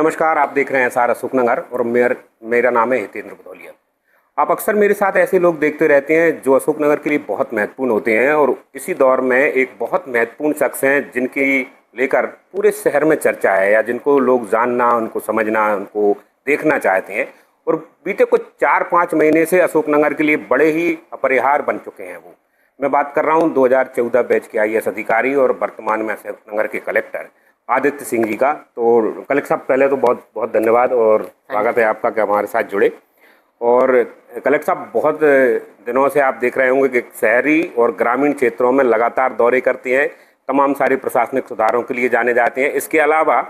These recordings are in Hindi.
नमस्कार, आप देख रहे हैं सारा अशोकनगर और मेरा नाम है हितेंद्र भदौलिया। आप अक्सर मेरे साथ ऐसे लोग देखते रहते हैं जो अशोकनगर के लिए बहुत महत्वपूर्ण होते हैं और इसी दौर में एक बहुत महत्वपूर्ण शख्स हैं जिनकी लेकर पूरे शहर में चर्चा है या जिनको लोग जानना, उनको समझना, उनको देखना चाहते हैं। और बीते कुछ 4-5 महीने से अशोकनगर के लिए बड़े ही अपरिहार्य बन चुके हैं वो। मैं बात कर रहा हूँ 2014 बैच के IAS अधिकारी और वर्तमान में अशोकनगर के कलेक्टर आदित्य सिंह जी का। तो कलेक्टर साहब, पहले तो बहुत बहुत धन्यवाद और स्वागत है आपका कि हमारे साथ जुड़े। और कलेक्टर साहब, बहुत दिनों से आप देख रहे होंगे कि शहरी और ग्रामीण क्षेत्रों में लगातार दौरे करते हैं, तमाम सारे प्रशासनिक सुधारों के लिए जाने जाते हैं। इसके अलावा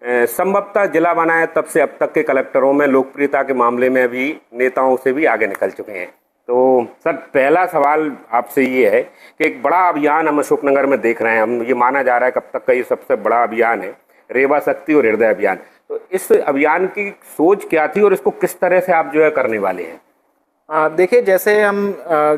संभवतः जिला बनाए तब से अब तक के कलेक्टरों में लोकप्रियता के मामले में भी नेताओं से भी आगे निकल चुके हैं। तो सर, पहला सवाल आपसे ये है कि एक बड़ा अभियान हम अशोकनगर में देख रहे हैं, हम ये माना जा रहा है कब तक का ये सबसे बड़ा अभियान है, रेवा शक्ति और हृदय अभियान। तो इस अभियान की सोच क्या थी और इसको किस तरह से आप जो है करने वाले हैं? देखिए, जैसे हम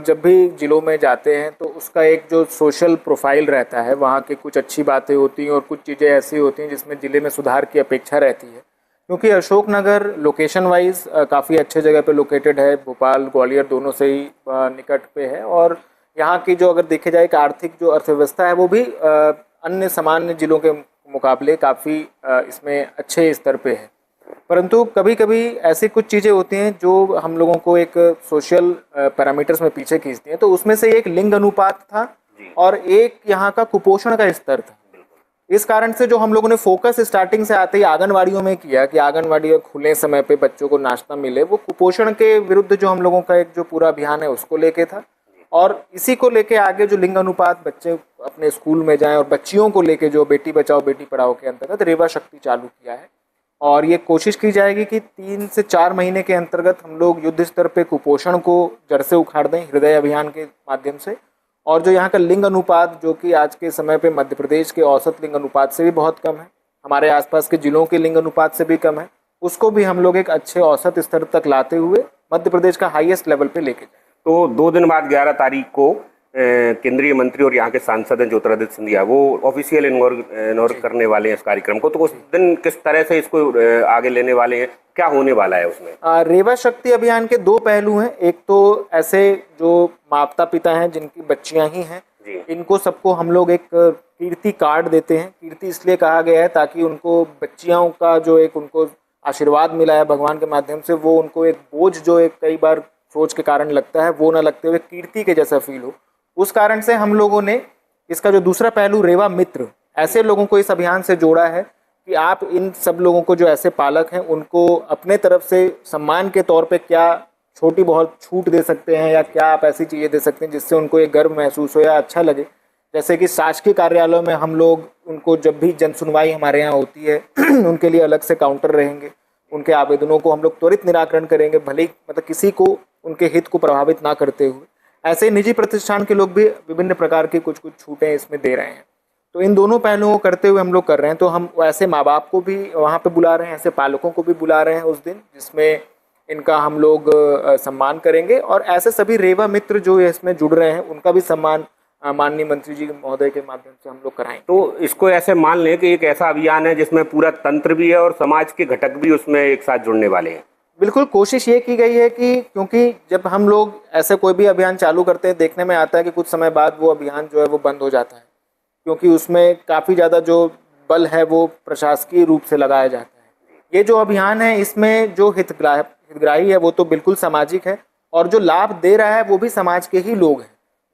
जब भी जिलों में जाते हैं तो उसका एक जो सोशल प्रोफाइल रहता है, वहाँ की कुछ अच्छी बातें होती हैं और कुछ चीज़ें ऐसी होती हैं जिसमें ज़िले में सुधार की अपेक्षा रहती है। क्योंकि अशोकनगर लोकेशन वाइज काफ़ी अच्छे जगह पे लोकेटेड है, भोपाल ग्वालियर दोनों से ही निकट पे है। और यहाँ की जो अगर देखे जाए कि आर्थिक जो अर्थव्यवस्था है वो भी अन्य सामान्य जिलों के मुकाबले काफ़ी इसमें अच्छे स्तर पे है। परंतु कभी कभी ऐसी कुछ चीज़ें होती हैं जो हम लोगों को एक सोशल पैरामीटर्स में पीछे खींचती हैं। तो उसमें से एक लिंग अनुपात था और एक यहाँ का कुपोषण का स्तर था। इस कारण से जो हम लोगों ने फोकस स्टार्टिंग से आते ही आंगनवाड़ियों में किया कि आंगनवाड़ी खुले समय पे बच्चों को नाश्ता मिले, वो कुपोषण के विरुद्ध जो हम लोगों का एक जो पूरा अभियान है उसको लेके था। और इसी को लेके आगे जो लिंग अनुपात, बच्चे अपने स्कूल में जाएं और बच्चियों को लेके जो बेटी बचाओ बेटी पढ़ाओ के अंतर्गत रेवा शक्ति चालू किया है। और ये कोशिश की जाएगी कि 3 से 4 महीने के अंतर्गत हम लोग युद्ध स्तर पे कुपोषण को जड़ से उखाड़ दें हृदय अभियान के माध्यम से। और जो यहाँ का लिंग अनुपात, जो कि आज के समय पे मध्य प्रदेश के औसत लिंग अनुपात से भी बहुत कम है, हमारे आसपास के जिलों के लिंग अनुपात से भी कम है, उसको भी हम लोग एक अच्छे औसत स्तर तक लाते हुए मध्य प्रदेश का हाईएस्ट लेवल पे लेके जाए। तो 2 दिन बाद 11 तारीख को केंद्रीय मंत्री और यहाँ के सांसद हैं ज्योतिरादित्य सिंधिया, वो ऑफिशियल इनॉग्रेट करने वाले हैं इस कार्यक्रम को। तो उस दिन किस तरह से इसको आगे लेने वाले हैं, क्या होने वाला है उसमें? रेवा शक्ति अभियान के 2 पहलू हैं। एक तो ऐसे जो माता पिता हैं जिनकी बच्चियां ही हैं, इनको सबको हम लोग एक कीर्ति कार्ड देते हैं। कीर्ति इसलिए कहा गया है ताकि उनको बच्चियों का जो एक उनको आशीर्वाद मिला है भगवान के माध्यम से, वो उनको एक बोझ जो एक कई बार सोच के कारण लगता है वो ना लगते हुए कीर्ति के जैसा फील हो। उस कारण से हम लोगों ने इसका जो दूसरा पहलू रेवा मित्र, ऐसे लोगों को इस अभियान से जोड़ा है कि आप इन सब लोगों को जो ऐसे पालक हैं उनको अपने तरफ से सम्मान के तौर पे क्या छोटी बहुत छूट दे सकते हैं या क्या आप ऐसी चीज़ें दे सकते हैं जिससे उनको एक गर्व महसूस हो या अच्छा लगे। जैसे कि शासकीय कार्यालयों में हम लोग उनको जब भी जन सुनवाई हमारे यहाँ होती है उनके लिए अलग से काउंटर रहेंगे, उनके आवेदनों को हम लोग त्वरित निराकरण करेंगे, भले ही मतलब किसी को उनके हित को प्रभावित ना करते हुए। ऐसे निजी प्रतिष्ठान के लोग भी विभिन्न प्रकार की कुछ छूटें इसमें दे रहे हैं। तो इन दोनों पहलुओं को करते हुए हम लोग कर रहे हैं। तो हम ऐसे माँ बाप को भी वहाँ पे बुला रहे हैं, ऐसे पालकों को भी बुला रहे हैं उस दिन, जिसमें इनका हम लोग सम्मान करेंगे। और ऐसे सभी रेवा मित्र जो इसमें जुड़ रहे हैं उनका भी सम्मान माननीय मंत्री जी महोदय के माध्यम से हम लोग कराएंगे। तो इसको ऐसे मान लें कि एक ऐसा अभियान है जिसमें पूरा तंत्र भी है और समाज के घटक भी उसमें एक साथ जुड़ने वाले हैं। बिल्कुल, कोशिश ये की गई है कि क्योंकि जब हम लोग ऐसे कोई भी अभियान चालू करते हैं, देखने में आता है कि कुछ समय बाद वो अभियान जो है वो बंद हो जाता है, क्योंकि उसमें काफ़ी ज़्यादा जो बल है वो प्रशासकीय रूप से लगाया जाता है। ये जो अभियान है इसमें जो हितग्राही है वो तो बिल्कुल सामाजिक है और जो लाभ दे रहा है वो भी समाज के ही लोग हैं,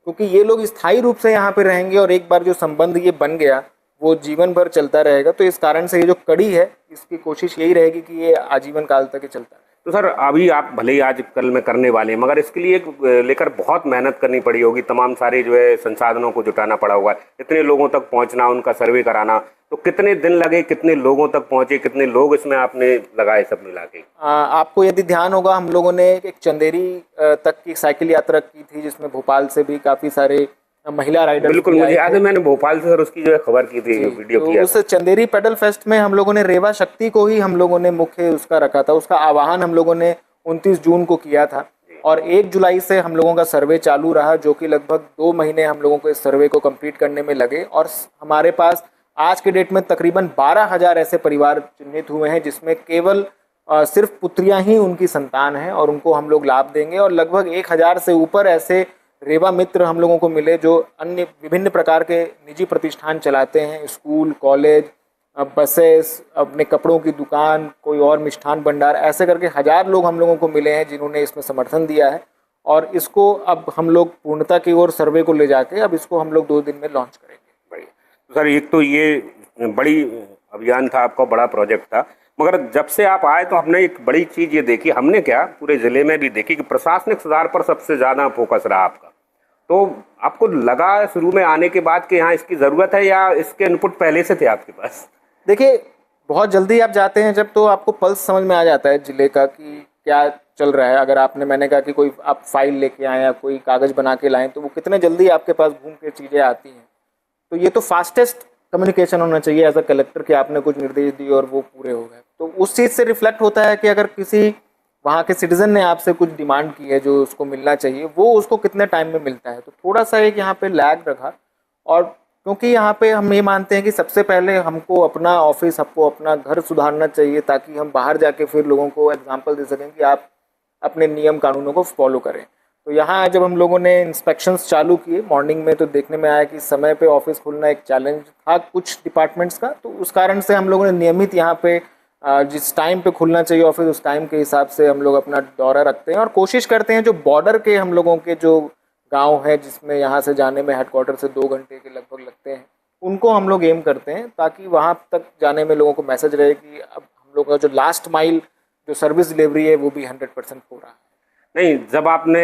क्योंकि ये लोग स्थायी रूप से यहाँ पे रहेंगे और एक बार जो संबंध ये बन गया वो जीवन भर चलता रहेगा। तो इस कारण से ये जो कड़ी है इसकी कोशिश यही रहेगी कि ये आजीवन काल तक चलता है। तो सर, अभी आप भले ही आज कल में करने वाले हैं, मगर इसके लिए लेकर बहुत मेहनत करनी पड़ी होगी, तमाम सारे जो है संसाधनों को जुटाना पड़ा होगा, इतने लोगों तक पहुंचना, उनका सर्वे कराना। तो कितने दिन लगे, कितने लोगों तक पहुंचे, कितने लोग इसमें आपने लगाए सब मिला के? आपको यदि ध्यान होगा, हम लोगों ने एक चंदेरी तक की साइकिल यात्रा की थी जिसमें भोपाल से भी काफ़ी सारे महिला राइडर। बिल्कुल, मुझे याद है, मैंने भोपाल से सर उसकी जो है खबर की थी, वीडियो किया। उस चंदेरी पेडल फेस्ट में हम लोगों ने रेवा शक्ति को ही हम लोगों ने मुख्य उसका रखा था। उसका आह्वान हम लोगों ने 29 जून को किया था और 1 जुलाई से हम लोगों का सर्वे चालू रहा, जो कि लगभग 2 महीने हम लोगों को इस सर्वे को कंप्लीट करने में लगे। और हमारे पास आज के डेट में तकरीबन 12,000 ऐसे परिवार चिन्हित हुए हैं जिसमें केवल सिर्फ पुत्रियां ही उनकी संतान हैं और उनको हम लोग लाभ देंगे। और लगभग 1,000 से ऊपर ऐसे रेवा मित्र हम लोगों को मिले जो अन्य विभिन्न प्रकार के निजी प्रतिष्ठान चलाते हैं, स्कूल, कॉलेज, बसेस, अपने कपड़ों की दुकान, कोई और मिष्ठान भंडार, ऐसे करके 1,000 लोग हम लोगों को मिले हैं जिन्होंने इसमें समर्थन दिया है। और इसको अब हम लोग पूर्णता की ओर सर्वे को ले जाके अब इसको हम लोग 2 दिन में लॉन्च करेंगे। बढ़िया। तो सर, एक तो ये बड़ी अभियान था आपका, बड़ा प्रोजेक्ट था, मगर जब से आप आए तो हमने एक बड़ी चीज़ ये देखी, हमने क्या पूरे ज़िले में भी देखी कि प्रशासनिक सुधार पर सबसे ज़्यादा फोकस रहा आपका। तो आपको लगा शुरू में आने के बाद कि यहाँ इसकी ज़रूरत है, या इसके इनपुट पहले से थे आपके पास? देखिए, बहुत जल्दी आप जाते हैं जब, तो आपको पल्स समझ में आ जाता है ज़िले का कि क्या चल रहा है। अगर मैंने कहा कि कोई आप फाइल लेके आएँ या कोई कागज़ बना के लाएँ, तो वो कितने जल्दी आपके पास घूम के चीज़ें आती हैं। तो ये तो फास्टेस्ट कम्युनिकेशन होना चाहिए एज अ कलेक्टर कि आपने कुछ निर्देश दिए और वो पूरे हो गए। तो उस चीज़ से रिफ्लेक्ट होता है कि अगर किसी वहाँ के सिटीज़न ने आपसे कुछ डिमांड की है जो उसको मिलना चाहिए, वो उसको कितने टाइम में मिलता है। तो थोड़ा सा एक यहाँ पे लैग रखा। और क्योंकि यहाँ पे हम ये मानते हैं कि सबसे पहले हमको अपना ऑफिस, हमको अपना घर सुधारना चाहिए ताकि हम बाहर जाके फिर लोगों को एग्जांपल दे सकें कि आप अपने नियम कानूनों को फॉलो करें। तो यहाँ जब हम लोगों ने इंस्पेक्शंस चालू किए मॉर्निंग में, तो देखने में आया कि समय पे ऑफिस खुलना एक चैलेंज था कुछ डिपार्टमेंट्स का। तो उस कारण से हम लोगों ने नियमित यहाँ पे जिस टाइम पे खुलना चाहिए ऑफिस, उस टाइम के हिसाब से हम लोग अपना दौरा रखते हैं और कोशिश करते हैं जो बॉर्डर के हम लोगों के जो गांव है जिसमें यहाँ से जाने में हेडक्वार्टर से 2 घंटे के लगभग लगते हैं, उनको हम लोग एम करते हैं ताकि वहाँ तक जाने में लोगों को मैसेज रहे कि अब हम लोग का जो लास्ट माइल जो सर्विस डिलीवरी है वो भी 100% हो रहा है। नहीं, जब आपने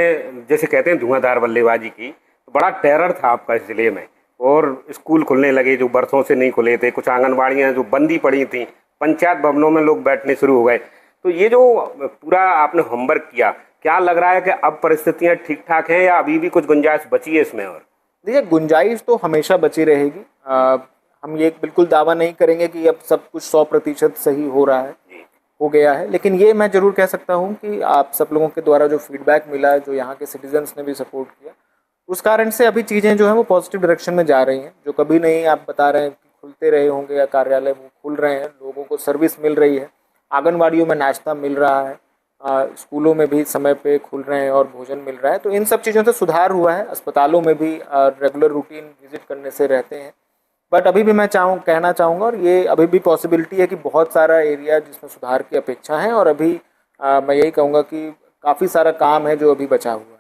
जैसे कहते हैं धुआंधार बल्लेबाजी की, तो बड़ा टेरर था आपका इस ज़िले में, और स्कूल खुलने लगे जो बरसों से नहीं खुले थे, कुछ आंगनबाड़ियाँ जो बंदी पड़ी थी, पंचायत भवनों में लोग बैठने शुरू हो गए। तो ये जो पूरा आपने होमवर्क किया, क्या लग रहा है कि अब परिस्थितियाँ ठीक ठाक हैं या अभी भी कुछ गुंजाइश बची है इसमें? और देखिए, गुंजाइश तो हमेशा बची रहेगी। हम ये बिल्कुल दावा नहीं करेंगे कि अब सब कुछ 100% सही हो रहा है, हो गया है, लेकिन ये मैं ज़रूर कह सकता हूँ कि आप सब लोगों के द्वारा जो फीडबैक मिला, जो यहाँ के सिटीजन्स ने भी सपोर्ट किया, उस कारण से अभी चीज़ें जो हैं वो पॉजिटिव डायरेक्शन में जा रही हैं। जो कभी नहीं आप बता रहे हैं कि खुलते रहे होंगे या कार्यालय वो खुल रहे हैं, लोगों को सर्विस मिल रही है, आंगनबाड़ियों में नाश्ता मिल रहा है, स्कूलों में भी समय पे खुल रहे हैं और भोजन मिल रहा है। तो इन सब चीज़ों से सुधार हुआ है। अस्पतालों में भी रेगुलर रूटीन विजिट करने से रहते हैं। बट अभी भी मैं कहना चाहूँगा, और ये अभी भी पॉसिबिलिटी है कि बहुत सारा एरिया जिसमें सुधार की अपेक्षा है, और अभी मैं यही कहूँगा कि काफ़ी सारा काम है जो अभी बचा हुआ है।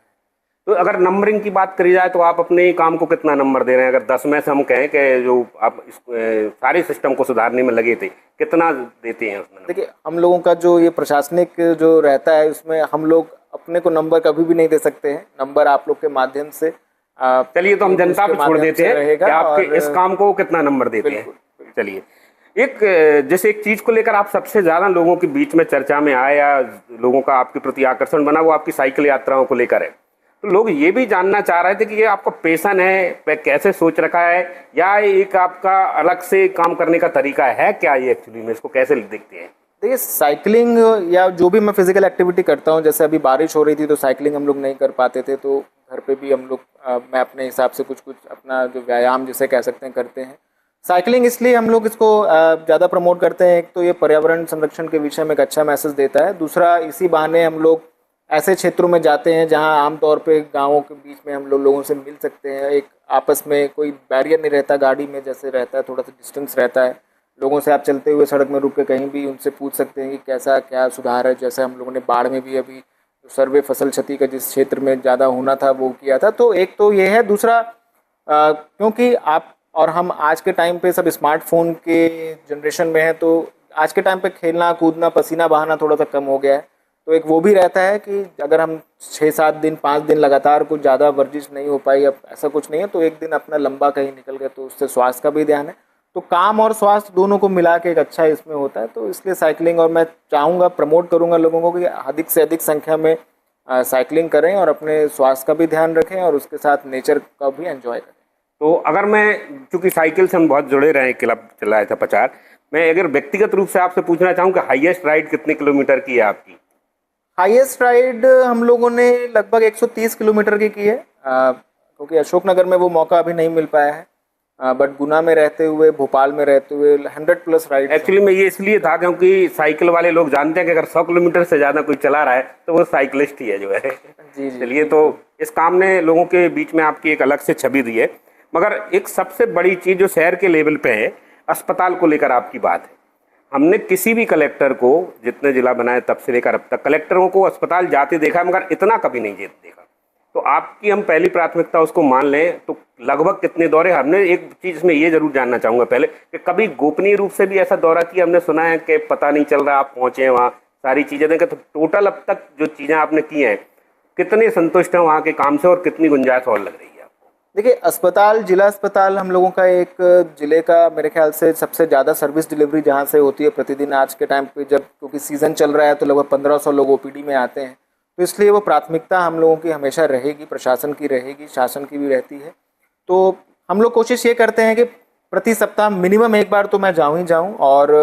तो अगर नंबरिंग की बात करी जाए तो आप अपने काम को कितना नंबर दे रहे हैं? अगर 10 में से हम कहें कि जो आप इस सारे सिस्टम को सुधारने में लगे थे, कितना देते हैं उसमें? देखिए, हम लोगों का जो ये प्रशासनिक जो रहता है उसमें हम लोग अपने को नंबर कभी भी नहीं दे सकते हैं। नंबर आप लोग के माध्यम से चलिए, तो हम जनता पे छोड़ देते हैं कि आपके इस काम को कितना नंबर देते हैं। चलिए, जैसे एक चीज़ को लेकर आप सबसे ज़्यादा लोगों के बीच में चर्चा में आए या लोगों का आपके प्रति आकर्षण बना, वो आपकी साइकिल यात्राओं को लेकर है। तो लोग ये भी जानना चाह रहे थे कि ये आपका पैशन है, कैसे सोच रखा है, या एक आपका अलग से काम करने का तरीका है क्या? ये एक्चुअली में इसको कैसे देखते हैं? देखिए, साइकिलिंग या जो भी मैं फिजिकल एक्टिविटी करता हूँ, जैसे अभी बारिश हो रही थी तो साइकिलिंग हम लोग नहीं कर पाते थे, तो घर पे भी हम लोग मैं अपने हिसाब से कुछ अपना जो व्यायाम जिसे कह सकते हैं करते हैं। साइकिलिंग इसलिए हम लोग इसको ज़्यादा प्रमोट करते हैं, एक तो ये पर्यावरण संरक्षण के विषय में एक अच्छा मैसेज देता है, दूसरा इसी बहाने हम लोग ऐसे क्षेत्रों में जाते हैं जहां आमतौर पे गांवों के बीच में हम लोगों से मिल सकते हैं। एक आपस में कोई बैरियर नहीं रहता, गाड़ी में जैसे रहता है थोड़ा सा डिस्टेंस रहता है, लोगों से आप चलते हुए सड़क में रुक के कहीं भी उनसे पूछ सकते हैं कि कैसा क्या सुधार है। जैसे हम लोगों ने बाढ़ में भी अभी सर्वे फसल क्षति का जिस क्षेत्र में ज़्यादा होना था वो किया था। तो एक तो ये है, दूसरा क्योंकि आप और हम आज के टाइम पे सब स्मार्टफोन के जनरेशन में हैं, तो आज के टाइम पे खेलना कूदना पसीना बहाना थोड़ा सा कम हो गया है। तो एक वो भी रहता है कि अगर हम 6-7 दिन 5 दिन लगातार कुछ ज़्यादा वर्जिश नहीं हो पाई, अब ऐसा कुछ नहीं है, तो एक दिन अपना लंबा कहीं निकल गया तो उससे स्वास्थ्य का भी ध्यान है। तो काम और स्वास्थ्य दोनों को मिला के एक अच्छा इसमें होता है। तो इसलिए साइकिलिंग, और मैं चाहूँगा प्रमोट करूँगा लोगों को कि अधिक से अधिक संख्या में साइकिलिंग करें और अपने स्वास्थ्य का भी ध्यान रखें और उसके साथ नेचर का भी एंजॉय करें। तो अगर मैं, चूँकि साइकिल से हम बहुत जुड़े रहे, क्लब चलाया था प्रचार, मैं अगर व्यक्तिगत रूप से आपसे पूछना चाहूँ कि हाईएस्ट राइड कितने किलोमीटर की है आपकी? हाईएस्ट राइड हम लोगों ने लगभग 130 किलोमीटर की है, क्योंकि अशोकनगर में वो मौका अभी नहीं मिल पाया है। बट गुना में रहते हुए, भोपाल में रहते हुए 100+ राइड। एक्चुअली में ये इसलिए था क्योंकि साइकिल वाले लोग जानते हैं कि अगर 100 किलोमीटर से ज़्यादा कोई चला रहा है तो वो साइकिलिस्ट ही है जो है। जी जी। चलिए, तो इस काम ने लोगों के बीच में आपकी एक अलग से छवि दी है। मगर एक सबसे बड़ी चीज़ जो शहर के लेवल पे है, अस्पताल को लेकर आपकी बात है। हमने किसी भी कलेक्टर को, जितने जिला बनाए तब से लेकर अब तक, कलेक्टरों को अस्पताल जाते देखा है मगर इतना कभी नहीं देखा। तो आपकी हम पहली प्राथमिकता उसको मान लें तो लगभग कितने दौरे, हमने एक चीज़ में ये जरूर जानना चाहूँगा पहले कि कभी गोपनीय रूप से भी ऐसा दौरा किया? हमने सुना है कि पता नहीं चल रहा, आप पहुँचे हैं वहाँ, सारी चीज़ें देखें, तो टोटल अब तक जो चीज़ें आपने की हैं, कितने संतुष्ट हैं वहाँ के काम से और कितनी गुंजाइश और लग रही है आपको? देखिए, अस्पताल, जिला अस्पताल हम लोगों का एक जिले का मेरे ख्याल से सबसे ज़्यादा सर्विस डिलीवरी जहाँ से होती है प्रतिदिन आज के टाइम पे, जब क्योंकि सीज़न चल रहा है तो लगभग 1500 लोग ओपीडी में आते हैं, तो इसलिए वो प्राथमिकता हम लोगों की हमेशा रहेगी, प्रशासन की रहेगी, शासन की भी रहती है। तो हम लोग कोशिश ये करते हैं कि प्रति सप्ताह मिनिमम एक बार तो मैं जाऊँ ही जाऊँ, और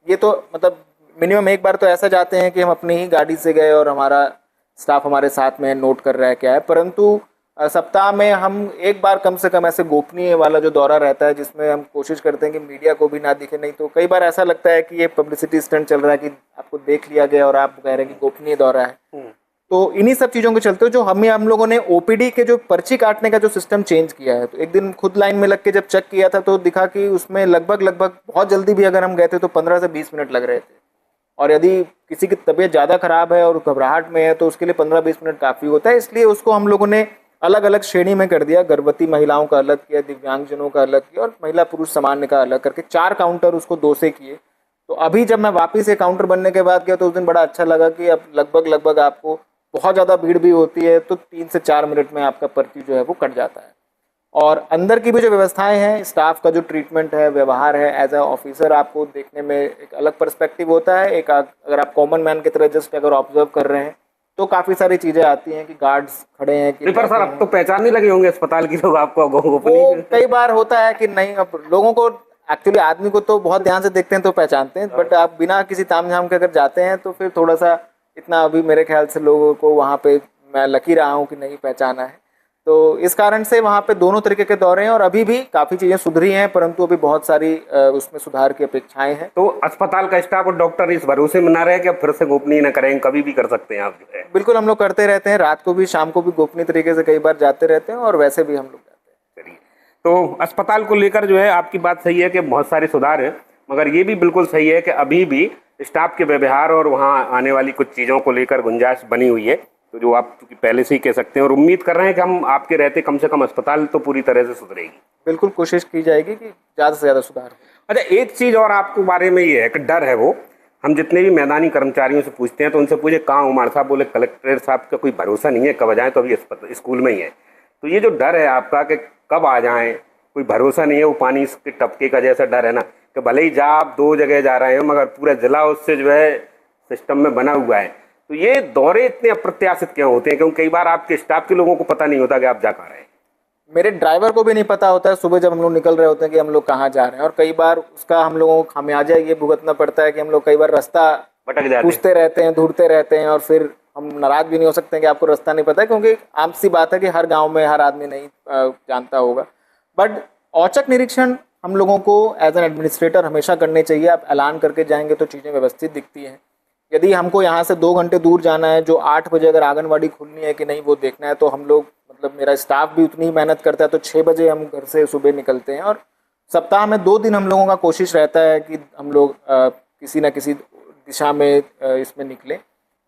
ये तो मतलब मिनिमम एक बार तो ऐसा जाते हैं कि हम अपनी ही गाड़ी से गए और हमारा स्टाफ हमारे साथ में नोट कर रहा है क्या है, परंतु सप्ताह में हम एक बार कम से कम ऐसे गोपनीय वाला जो दौरा रहता है जिसमें हम कोशिश करते हैं कि मीडिया को भी ना दिखे। नहीं तो कई बार ऐसा लगता है कि ये पब्लिसिटी स्टंट चल रहा है कि आपको देख लिया गया और आप कह रहे हैं कि गोपनीय दौरा है। तो इन्हीं सब चीज़ों के चलते जो हम लोगों ने ओपीडी के जो पर्ची काटने का जो सिस्टम चेंज किया है, तो एक दिन खुद लाइन में लग के जब चेक किया था तो दिखा कि उसमें लगभग बहुत जल्दी भी अगर हम गए थे तो 15 से 20 मिनट लग रहे थे, और यदि किसी की तबीयत ज़्यादा खराब है और घबराहट में है तो उसके लिए 15-20 मिनट काफ़ी होता है। इसलिए उसको हम लोगों ने अलग अलग श्रेणी में कर दिया, गर्भवती महिलाओं का अलग किया, दिव्यांगजनों का अलग किया, और महिला पुरुष सामान्य का अलग करके 4 काउंटर उसको 2 से किए। तो अभी जब मैं वापस ये काउंटर बनने के बाद गया तो उस दिन बड़ा अच्छा लगा कि अब लगभग आपको बहुत ज़्यादा भीड़ भी होती है तो 3 से 4 मिनट में आपका पर्ची जो है वो कट जाता है। और अंदर की भी जो व्यवस्थाएं हैं, स्टाफ का जो ट्रीटमेंट है, व्यवहार है, एज अ ऑफिसर आपको देखने में एक अलग पर्सपेक्टिव होता है। एक अगर आप कॉमन मैन की तरह जस्ट अगर ऑब्जर्व कर रहे हैं तो काफ़ी सारी चीज़ें आती हैं कि गार्ड्स खड़े हैं कि पर सर अब तो पहचानने लगे होंगे अस्पताल की लोग आपको। वो कई बार होता है कि नहीं, अब लोगों को एक्चुअली आदमी को तो बहुत ध्यान से देखते हैं तो पहचानते हैं, बट आप बिना किसी ताम झाम के अगर जाते हैं तो फिर थोड़ा सा इतना, अभी मेरे ख्याल से लोगों को वहाँ पे मैं लकी रहा हूँ कि नहीं पहचाना है। तो इस कारण से वहाँ पे दोनों तरीके के दौरे हैं और अभी भी काफ़ी चीज़ें सुधरी हैं, परंतु अभी बहुत सारी उसमें सुधार की अपेक्षाएं हैं। तो अस्पताल का स्टाफ और डॉक्टर इस भरोसे में ना रहे कि अब फिर से गोपनीय न करें, कभी भी कर सकते हैं आप जो है? बिल्कुल, हम लोग करते रहते हैं, रात को भी शाम को भी गोपनीय तरीके से कई बार जाते रहते हैं और वैसे भी हम लोग जाते हैं। चलिए, तो अस्पताल को लेकर जो है आपकी बात सही है कि बहुत सारे सुधार हैं, मगर ये भी बिल्कुल सही है कि अभी भी स्टाफ के व्यवहार और वहाँ आने वाली कुछ चीज़ों को लेकर गुंजाइश बनी हुई है। तो जो आप चूँकि पहले से ही कह सकते हैं और उम्मीद कर रहे हैं कि हम आपके रहते कम से कम अस्पताल तो पूरी तरह से सुधरेगी। बिल्कुल कोशिश की जाएगी कि ज़्यादा से ज़्यादा सुधार हो। अच्छा, एक चीज़ और आपके बारे में ये है कि डर है वो, हम जितने भी मैदानी कर्मचारियों से पूछते हैं तो उनसे पूछे कहाँ उमर साहब, बोले कलेक्टर साहब का कोई भरोसा नहीं है, कब आ जाएँ, तो अभी स्कूल में ही है। तो ये जो डर है आपका कि कब आ जाएँ, कोई भरोसा नहीं है, वो पानी के टपके का जैसा डर है ना, कि भले ही जा आप 2 जगह जा रहे हो मगर पूरा जिला उससे जो है सिस्टम में बना हुआ है। तो ये दौरे इतने अप्रत्याशित क्यों होते हैं? क्योंकि कई बार आपके स्टाफ के लोगों को पता नहीं होता कि आप जा कहाँ रहे हैं। मेरे ड्राइवर को भी नहीं पता होता है सुबह जब हम लोग निकल रहे होते हैं कि हम लोग कहाँ जा रहे हैं, और कई बार उसका हम लोगों को खामियाजा ये भुगतना पड़ता है कि हम लोग कई बार रास्ता भटक जाते हैं, पूछते रहते हैं, ढूंढते रहते हैं, और फिर हम नाराज भी नहीं हो सकते हैं कि आपको रास्ता नहीं पता है, क्योंकि आम सी बात है कि हर गाँव में हर आदमी नहीं जानता होगा। बट औचक निरीक्षण हम लोगों को एज एन एडमिनिस्ट्रेटर हमेशा करने चाहिए। आप ऐलान करके जाएंगे तो चीज़ें व्यवस्थित दिखती हैं। यदि हमको यहाँ से 2 घंटे दूर जाना है, जो 8 बजे अगर आंगनवाड़ी खुलनी है कि नहीं वो देखना है, तो हम लोग मतलब मेरा स्टाफ भी उतनी ही मेहनत करता है, तो 6 बजे हम घर से सुबह निकलते हैं। और सप्ताह में 2 दिन हम लोगों का कोशिश रहता है कि हम लोग किसी न किसी दिशा में इसमें निकलें।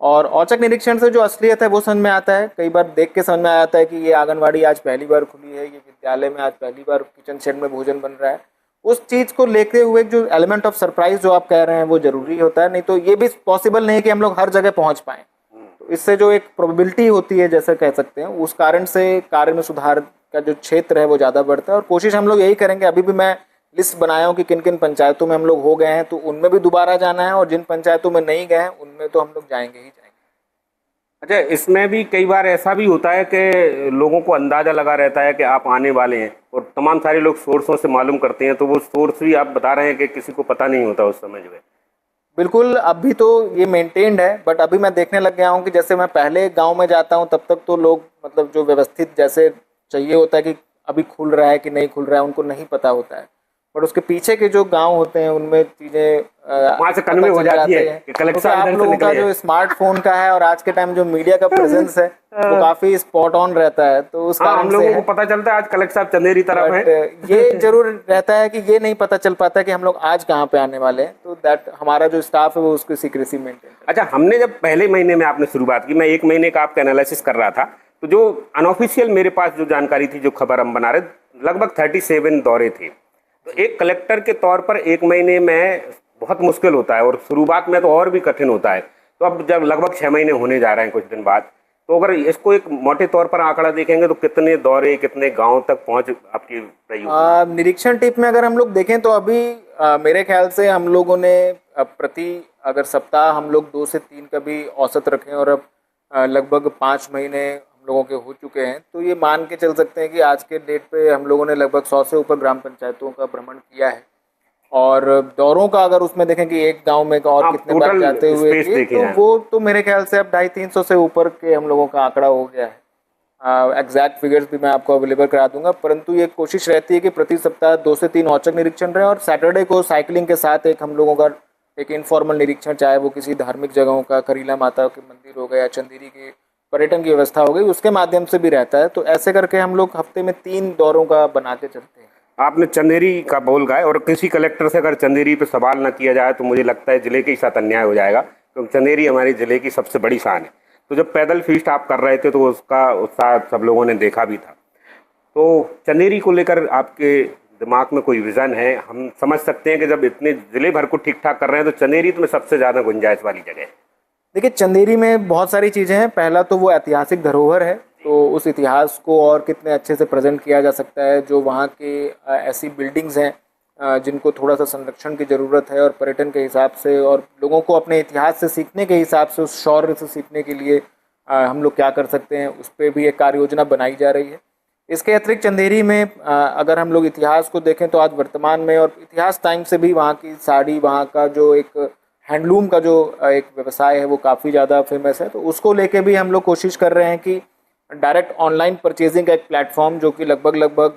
और औचक निरीक्षण से जो असलियत है वो समझ में आता है। कई बार देख के समझ में आता है कि ये आंगनवाड़ी आज पहली बार खुली है, ये विद्यालय में आज पहली बार किचन शेड में भोजन बन रहा है। उस चीज़ को लेते हुए जो एलिमेंट ऑफ सरप्राइज जो आप कह रहे हैं वो जरूरी होता है, नहीं तो ये भी पॉसिबल नहीं है कि हम लोग हर जगह पहुंच पाएं। तो इससे जो एक प्रोबेबिलिटी होती है, जैसे कह सकते हैं, उस कारण से कार्य में सुधार का जो क्षेत्र है वो ज़्यादा बढ़ता है। और कोशिश हम लोग यही करेंगे। अभी भी मैं लिस्ट बनाया हूँ कि किन किन पंचायतों में हम लोग हो गए हैं, तो उनमें भी दोबारा जाना है, और जिन पंचायतों में नहीं गए हैं उनमें तो हम लोग जाएंगे ही जाएंगे। अच्छा, इसमें भी कई बार ऐसा भी होता है कि लोगों को अंदाज़ा लगा रहता है कि आप आने वाले हैं, और तमाम सारे लोग सोर्सों से मालूम करते हैं, तो वो सोर्स भी आप बता रहे हैं कि किसी को पता नहीं होता उस समय जो है। बिल्कुल, अभी तो ये मेंटेन्ड है, बट अभी मैं देखने लग गया हूँ कि जैसे मैं पहले गांव में जाता हूँ तब तक तो लोग मतलब जो व्यवस्थित जैसे चाहिए होता है कि अभी खुल रहा है कि नहीं खुल रहा है उनको नहीं पता होता है, बट उसके पीछे के जो गांव होते हैं उनमें चीज़ें वहाँ से कन्वे हो जाती है कि कलेक्टर क्योंकि आप इधर से लोगों का निकले जो स्मार्टफोन का है और आज के टाइम जो मीडिया का प्रेजेंस है वो काफ़ी स्पॉट ऑन रहता है, तो उस हाँ, हम कारण से लोगों है। को पता चलता है आज कलेक्टर साहब चंदेरी तरफ बट है। ये जरूर रहता है कि ये नहीं पता चल पाता कि हम लोग आज कहाँ पे आने वाले हैं, तो दैट हमारा जो स्टाफ है वो उसकी सीक्रेसी मेंटेन। अच्छा, हमने जब पहले महीने में आपने शुरुआत की, मैं एक महीने का आपका एनालिसिस कर रहा था, तो जो अनऑफिशियल मेरे पास जो जानकारी थी, जो खबर हम बना रहे, लगभग 37 दौरे थे। तो एक कलेक्टर के तौर पर एक महीने में बहुत मुश्किल होता है और शुरुआत में तो और भी कठिन होता है। तो अब जब लगभग 6 महीने होने जा रहे हैं कुछ दिन बाद, तो अगर इसको एक मोटे तौर पर आंकड़ा देखेंगे तो कितने दौरे, कितने गांव तक पहुंच आपकी रही होगी? निरीक्षण टिप में अगर हम लोग देखें तो अभी मेरे ख्याल से हम लोगों ने प्रति अगर सप्ताह हम लोग 2 से 3 का भी औसत रखें और अब लगभग 5 महीने हम लोगों के हो चुके हैं, तो ये मान के चल सकते हैं कि आज के डेट पे हम लोगों ने लगभग 100 से ऊपर ग्राम पंचायतों का भ्रमण किया है। और दौरों का अगर उसमें देखें कि एक गांव में और कितने बार जाते हुए किए, तो वो तो मेरे ख्याल से अब 250-300 से ऊपर के हम लोगों का आंकड़ा हो गया है। एग्जैक्ट फिगर्स भी मैं आपको अवेलेबल करा दूंगा, परंतु ये कोशिश रहती है कि प्रति सप्ताह 2 से 3 औचक निरीक्षण रहे और सैटरडे को साइकिलिंग के साथ एक हम लोगों का एक इनफॉर्मल निरीक्षण, चाहे वो किसी धार्मिक जगहों का, करीला माता के मंदिर हो गया, चंदेरी के पर्यटन की व्यवस्था हो गई, उसके माध्यम से भी रहता है। तो ऐसे करके हम लोग हफ्ते में 3 दौरों का बना के चलते हैं। आपने चंदेरी का बोल गए, और किसी कलेक्टर से अगर चंदेरी पे सवाल न किया जाए तो मुझे लगता है जिले के साथ अन्याय हो जाएगा, क्योंकि चंदेरी हमारे जिले की सबसे बड़ी शान है। तो जब पैदल फीस्ट आप कर रहे थे तो उसका उत्साह सब लोगों ने देखा भी था। तो चंदेरी को लेकर आपके दिमाग में कोई विज़न है? हम समझ सकते हैं कि जब इतने जिले भर को ठीक ठाक कर रहे हैं तो चंदेरी तो में सबसे ज़्यादा गुंजाइश वाली जगह है। देखिए, चंदेरी में बहुत सारी चीज़ें हैं। पहला तो वो ऐतिहासिक धरोहर है, तो उस इतिहास को और कितने अच्छे से प्रेजेंट किया जा सकता है। जो वहाँ के ऐसी बिल्डिंग्स हैं जिनको थोड़ा सा संरक्षण की ज़रूरत है, और पर्यटन के हिसाब से और लोगों को अपने इतिहास से सीखने के हिसाब से, उस शौर्य से सीखने के लिए हम लोग क्या कर सकते हैं, उस पर भी एक कार्य योजना बनाई जा रही है। इसके अतिरिक्त चंदेरी में अगर हम लोग इतिहास को देखें तो आज वर्तमान में और इतिहास टाइम से भी वहाँ की साड़ी, वहाँ का जो एक हैंडलूम का जो एक व्यवसाय है वो काफ़ी ज़्यादा फेमस है। तो उसको लेके भी हम लोग कोशिश कर रहे हैं कि डायरेक्ट ऑनलाइन परचेजिंग का एक प्लेटफॉर्म जो कि लगभग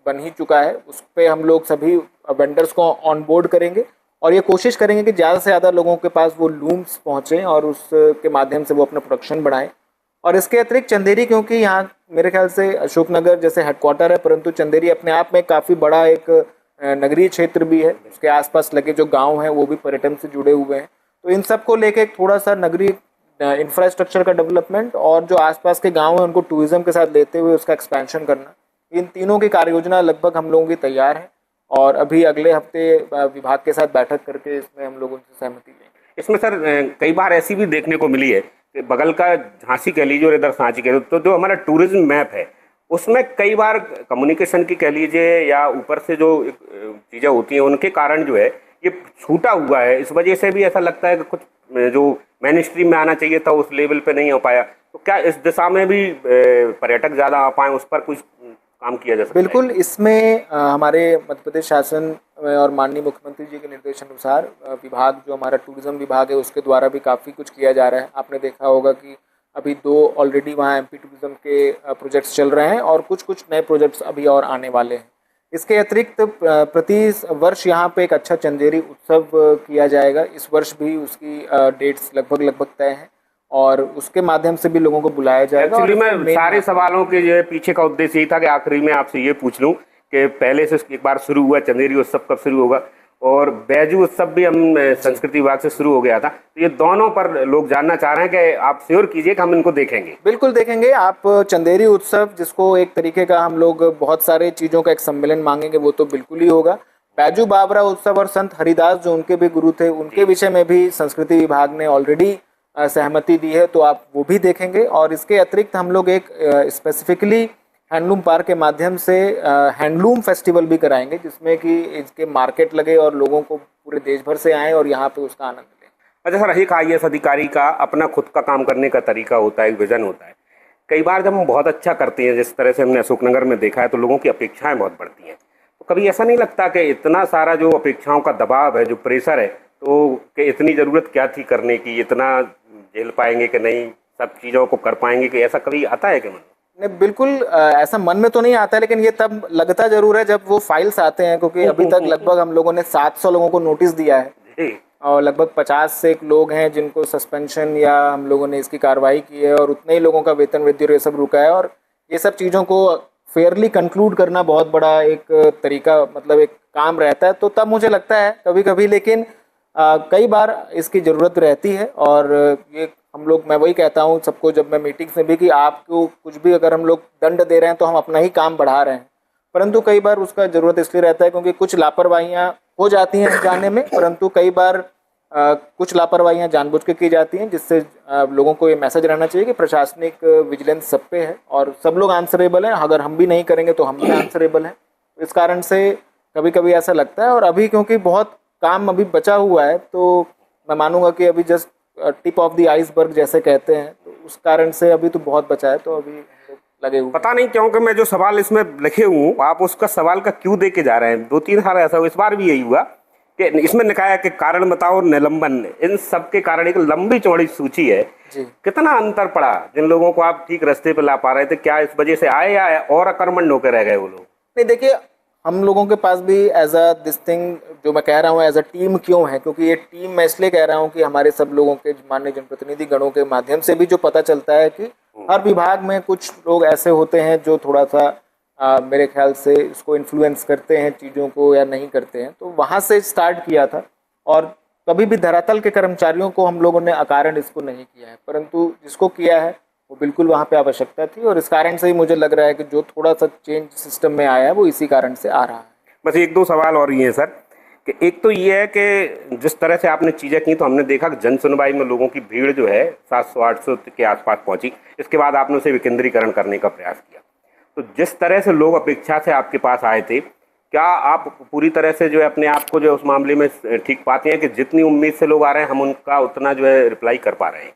बन ही चुका है, उस पर हम लोग सभी वेंडर्स को ऑन बोर्ड करेंगे और ये कोशिश करेंगे कि ज़्यादा से ज़्यादा लोगों के पास वो लूम्स पहुँचें और उसके माध्यम से वो अपना प्रोडक्शन बढ़ाएं। और इसके अतिरिक्त चंदेरी, क्योंकि यहाँ मेरे ख्याल से अशोकनगर जैसे हेडक्वार्टर है, परंतु चंदेरी अपने आप में काफ़ी बड़ा एक नगरीय क्षेत्र भी है। उसके आसपास लगे जो गांव हैं वो भी पर्यटन से जुड़े हुए हैं। तो इन सब को लेके थोड़ा सा नगरीय इंफ्रास्ट्रक्चर का डेवलपमेंट और जो आसपास के गांव हैं उनको टूरिज्म के साथ लेते हुए उसका एक्सपेंशन करना, इन तीनों की कार्य योजना लगभग हम लोगों की तैयार है। और अभी अगले हफ्ते विभाग के साथ बैठक करके इसमें हम लोग उनसे सहमति लेंगे। इसमें सर कई बार ऐसी भी देखने को मिली है कि बगल का झांसी कह लीजिए और इधर सांची कह लीजिए, तो जो हमारा टूरिज्म मैप है उसमें कई बार कम्युनिकेशन की कह लीजिए या ऊपर से जो चीज़ें होती हैं उनके कारण जो है ये छूटा हुआ है। इस वजह से भी ऐसा लगता है कि कुछ जो मेन स्ट्रीम में आना चाहिए था उस लेवल पे नहीं हो पाया। तो क्या इस दिशा में भी पर्यटक ज़्यादा आ पाएँ, उस पर कुछ काम किया जा सकता है? बिल्कुल, इसमें हमारे मध्य प्रदेश शासन और माननीय मुख्यमंत्री जी के निर्देशानुसार विभाग, जो हमारा टूरिज्म विभाग है, उसके द्वारा भी काफ़ी कुछ किया जा रहा है। आपने देखा होगा कि अभी 2 ऑलरेडी वहाँ एमपी टूरिज्म के प्रोजेक्ट्स चल रहे हैं और कुछ नए प्रोजेक्ट्स अभी और आने वाले हैं। इसके अतिरिक्त प्रति वर्ष यहाँ पे एक अच्छा चंदेरी उत्सव किया जाएगा। इस वर्ष भी उसकी डेट्स लगभग तय हैं और उसके माध्यम से भी लोगों को बुलाया जाएगा। एक्चुअली मैं सारे सवालों के जो पीछे का उद्देश्य यही था कि आखिरी में आपसे ये पूछ लूँ कि पहले से एक बार शुरू हुआ चंदेरी उत्सव, कब शुरू होगा, और बैजू उत्सव भी हम संस्कृति विभाग से शुरू हो गया था। तो ये दोनों पर लोग जानना चाह रहे हैं कि आप श्योर कीजिए कि हम इनको देखेंगे। बिल्कुल देखेंगे। आप चंदेरी उत्सव, जिसको एक तरीके का हम लोग बहुत सारे चीज़ों का एक सम्मेलन मांगेंगे, वो तो बिल्कुल ही होगा। बैजू बावरा उत्सव और संत हरिदास जो उनके भी गुरु थे, उनके विषय में भी संस्कृति विभाग ने ऑलरेडी सहमति दी है, तो आप वो भी देखेंगे। और इसके अतिरिक्त हम लोग एक स्पेसिफिकली हैंडलूम पार्क के माध्यम से हैंडलूम फेस्टिवल भी कराएंगे, जिसमें कि इसके मार्केट लगे और लोगों को पूरे देश भर से आएँ और यहाँ पे उसका आनंद लें। अच्छा सर, एक IAS अधिकारी का अपना खुद का काम करने का तरीका होता है, एक विजन होता है। कई बार जब हम बहुत अच्छा करते हैं, जिस तरह से हमने अशोकनगर में देखा है, तो लोगों की अपेक्षाएं बहुत बढ़ती हैं। तो कभी ऐसा नहीं लगता कि इतना सारा जो अपेक्षाओं का दबाव है, जो प्रेशर है, तो कि इतनी ज़रूरत क्या थी करने की, इतना झेल पाएंगे कि नहीं, सब चीज़ों को कर पाएंगे, कि ऐसा कभी आता है कि मन? नहीं, बिल्कुल ऐसा मन में तो नहीं आता है, लेकिन ये तब लगता जरूर है जब वो फाइल्स आते हैं, क्योंकि अभी तक लगभग हम लोगों ने 700 लोगों को नोटिस दिया है जी। और लगभग 50 से एक लोग हैं जिनको सस्पेंशन या हम लोगों ने इसकी कार्रवाई की है, और उतने ही लोगों का वेतन वृद्धि और ये सब रुका है। और ये सब चीज़ों को फेयरली कंक्लूड करना बहुत बड़ा एक तरीका, मतलब एक काम रहता है। तो तब मुझे लगता है कभी कभी, लेकिन कई बार इसकी ज़रूरत रहती है। और ये हम लोग, मैं वही कहता हूँ सबको जब मैं मीटिंग्स में भी, कि आपको कुछ भी अगर हम लोग दंड दे रहे हैं तो हम अपना ही काम बढ़ा रहे हैं, परंतु कई बार उसका ज़रूरत इसलिए रहता है क्योंकि कुछ लापरवाहियाँ हो जाती हैं जाने में, परंतु कई बार कुछ लापरवाहियाँ जानबूझ के की जाती हैं, जिससे लोगों को ये मैसेज रहना चाहिए कि प्रशासनिक विजिलेंस सब पे है और सब लोग आंसरेबल हैं। अगर हम भी नहीं करेंगे तो हम भी आंसरेबल हैं। इस कारण से कभी कभी ऐसा लगता है। और अभी क्योंकि बहुत काम अभी बचा हुआ है, तो मैं मानूंगा कि अभी just tip of the iceberg जैसे कहते हैं, तो उस कारण से अभी तो बहुत बचा है, तो अभी हम लोग लगे हुए। पता नहीं क्यों कि मैं जो सवाल इसमें लिखे हूँ, आप उसका सवाल का क्यों दे के जा रहे हैं। 2-3 साल ऐसा हुआ, इस बार भी यही हुआ कि इसमें लिखा है कि कारण बताओ निलंबन, इन सब के कारण एक लंबी चौड़ी सूची है। जी। कितना अंतर पड़ा, जिन लोगों को आप ठीक रास्ते पे ला पा रहे थे, क्या इस वजह से आए या और अकर्मण्य होकर रह गए वो लोग? नहीं, देखिए, हम लोगों के पास भी एज अ दिस थिंग, जो मैं कह रहा हूँ एज अ टीम क्यों है, क्योंकि ये टीम मैं इसलिए कह रहा हूँ कि हमारे सब लोगों के माननीय जनप्रतिनिधि गणों के माध्यम से भी जो पता चलता है कि हर विभाग में कुछ लोग ऐसे होते हैं जो थोड़ा सा मेरे ख्याल से इसको इन्फ्लुएंस करते हैं चीज़ों को या नहीं करते हैं, तो वहाँ से स्टार्ट किया था। और कभी भी धरातल के कर्मचारियों को हम लोगों ने अकारण इसको नहीं किया है, परंतु जिसको किया है वो बिल्कुल वहाँ पे आवश्यकता थी, और इस कारण से ही मुझे लग रहा है कि जो थोड़ा सा चेंज सिस्टम में आया है वो इसी कारण से आ रहा है। बस 1-2 सवाल और ये हैं सर, कि एक तो ये है कि जिस तरह से आपने चीज़ें की, तो हमने देखा कि जन सुनवाई में लोगों की भीड़ जो है 700-800 के आसपास पहुंची। इसके बाद आपने उसे विकेंद्रीकरण करने का प्रयास किया। तो जिस तरह से लोग अपेक्षा से आपके पास आए थे, क्या आप पूरी तरह से जो है अपने आप को जो उस मामले में ठीक पाते हैं कि जितनी उम्मीद से लोग आ रहे हैं हम उनका उतना जो है रिप्लाई कर पा रहे हैं?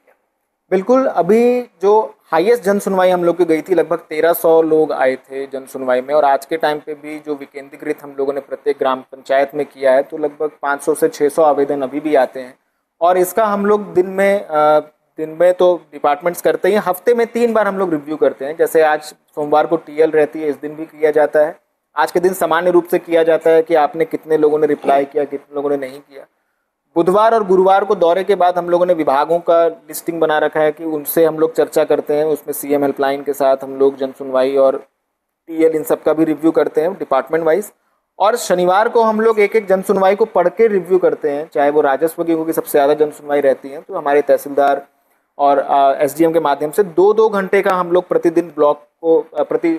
बिल्कुल। अभी जो हाईएस्ट जन सुनवाई हम लोग की गई थी, लगभग 1300 लोग आए थे जन सुनवाई में, और आज के टाइम पे भी जो विकेंद्रीकृत हम लोगों ने प्रत्येक ग्राम पंचायत में किया है, तो लगभग 500 से 600 आवेदन अभी भी आते हैं। और इसका हम लोग दिन में तो डिपार्टमेंट्स करते ही हैं, हफ्ते में 3 बार हम लोग रिव्यू करते हैं। जैसे आज सोमवार को टीएल रहती है, इस दिन भी किया जाता है। आज के दिन सामान्य रूप से किया जाता है कि आपने कितने लोगों ने रिप्लाई किया, कितने लोगों ने नहीं किया। बुधवार और गुरुवार को दौरे के बाद हम लोगों ने विभागों का लिस्टिंग बना रखा है कि उनसे हम लोग चर्चा करते हैं। उसमें सीएम हेल्पलाइन के साथ हम लोग जन सुनवाई और टीएल इन सब का भी रिव्यू करते हैं डिपार्टमेंट वाइज। और शनिवार को हम लोग एक एक जन सुनवाई को पढ़ के रिव्यू करते हैं, चाहे वो राजस्व की, क्योंकि सबसे ज़्यादा जन सुनवाई रहती है, तो हमारे तहसीलदार और एसडीएम के माध्यम से 2-2 घंटे का हम लोग प्रतिदिन ब्लॉक को प्रति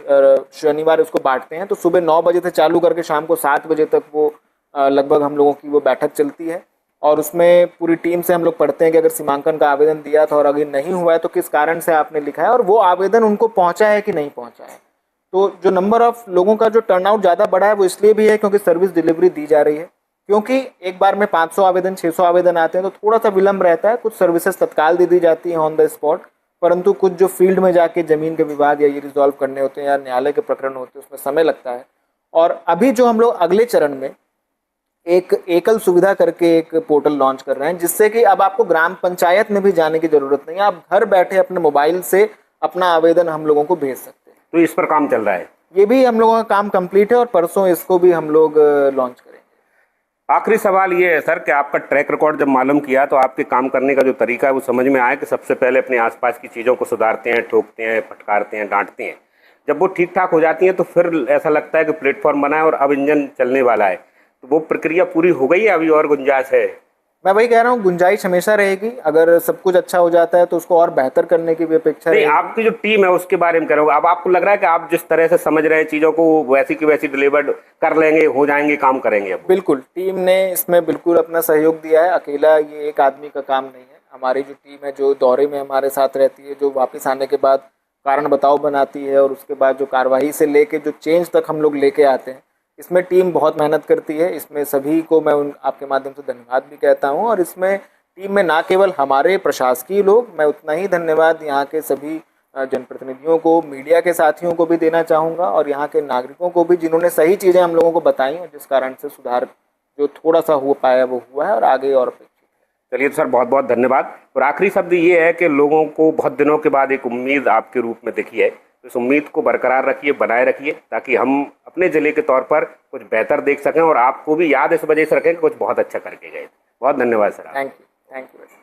शनिवार उसको बांटते हैं। तो सुबह 9 बजे से चालू करके शाम को 7 बजे तक वो लगभग हम लोगों की वो बैठक चलती है। और उसमें पूरी टीम से हम लोग पढ़ते हैं कि अगर सीमांकन का आवेदन दिया था और अगर नहीं हुआ है तो किस कारण से आपने लिखा है, और वो आवेदन उनको पहुंचा है कि नहीं पहुंचा है। तो जो नंबर ऑफ लोगों का जो टर्नआउट ज़्यादा बढ़ा है वो इसलिए भी है क्योंकि सर्विस डिलीवरी दी जा रही है। क्योंकि एक बार में 500 आवेदन 600 आवेदन आते हैं तो थोड़ा सा विलम्ब रहता है। कुछ सर्विसेज तत्काल दे दी जाती हैं ऑन द स्पॉट, परंतु कुछ जो फील्ड में जाके ज़मीन के विवाद या ये रिजॉल्व करने होते हैं या न्यायालय के प्रकरण होते हैं उसमें समय लगता है। और अभी जो हम लोग अगले चरण में एक एकल सुविधा करके एक पोर्टल लॉन्च कर रहे हैं, जिससे कि अब आपको ग्राम पंचायत में भी जाने की जरूरत नहीं है, आप घर बैठे अपने मोबाइल से अपना आवेदन हम लोगों को भेज सकते हैं। तो इस पर काम चल रहा है? ये भी हम लोगों का काम कंप्लीट है और परसों इसको भी हम लोग लॉन्च करेंगे। आखिरी सवाल ये है सर कि आपका ट्रैक रिकॉर्ड जब मालूम किया तो आपके काम करने का जो तरीका है वो समझ में आया कि सबसे पहले अपने आसपास की चीज़ों को सुधारते हैं, ठोकते हैं, फटकारते हैं, डांटते हैं। जब वो ठीक ठाक हो जाती हैं तो फिर ऐसा लगता है कि प्लेटफॉर्म बना है और अब इंजन चलने वाला है। तो वो प्रक्रिया पूरी हो गई है, अभी और गुंजाइश है? मैं वही कह रहा हूँ, गुंजाइश हमेशा रहेगी। अगर सब कुछ अच्छा हो जाता है तो उसको और बेहतर करने की भी अपेक्षा नहीं, रहेगी। आपकी जो टीम है उसके बारे में कह रहा हूँ। अब आपको लग रहा है कि आप जिस तरह से समझ रहे हैं चीज़ों को वैसी की वैसी डिलीवर्ड कर लेंगे, हो जाएंगे, काम करेंगे? अब बिल्कुल, टीम ने इसमें बिल्कुल अपना सहयोग दिया है। अकेला ये एक आदमी का काम नहीं है। हमारी जो टीम है जो दौरे में हमारे साथ रहती है, जो वापस आने के बाद कारण बताओ बनाती है, और उसके बाद जो कार्यवाही से लेके जो चेंज तक हम लोग लेके आते हैं, इसमें टीम बहुत मेहनत करती है। इसमें सभी को मैं आपके माध्यम से धन्यवाद भी कहता हूँ। और इसमें टीम में ना केवल हमारे प्रशासकीय लोग, मैं उतना ही धन्यवाद यहाँ के सभी जनप्रतिनिधियों को, मीडिया के साथियों को भी देना चाहूँगा, और यहाँ के नागरिकों को भी जिन्होंने सही चीज़ें हम लोगों को बताई और जिस कारण से सुधार जो थोड़ा सा हो पाया वो हुआ है और आगे और अपेक्षित है। चलिए सर, बहुत बहुत धन्यवाद। और आखिरी शब्द ये है कि लोगों को बहुत दिनों के बाद एक उम्मीद आपके रूप में दिखी है, तो इस उम्मीद को बरकरार रखिए, बनाए रखिए, ताकि हम अपने ज़िले के तौर पर कुछ बेहतर देख सकें और आपको भी याद इस वजह से रखें कि कुछ बहुत अच्छा करके गए। बहुत धन्यवाद सर। Thank you.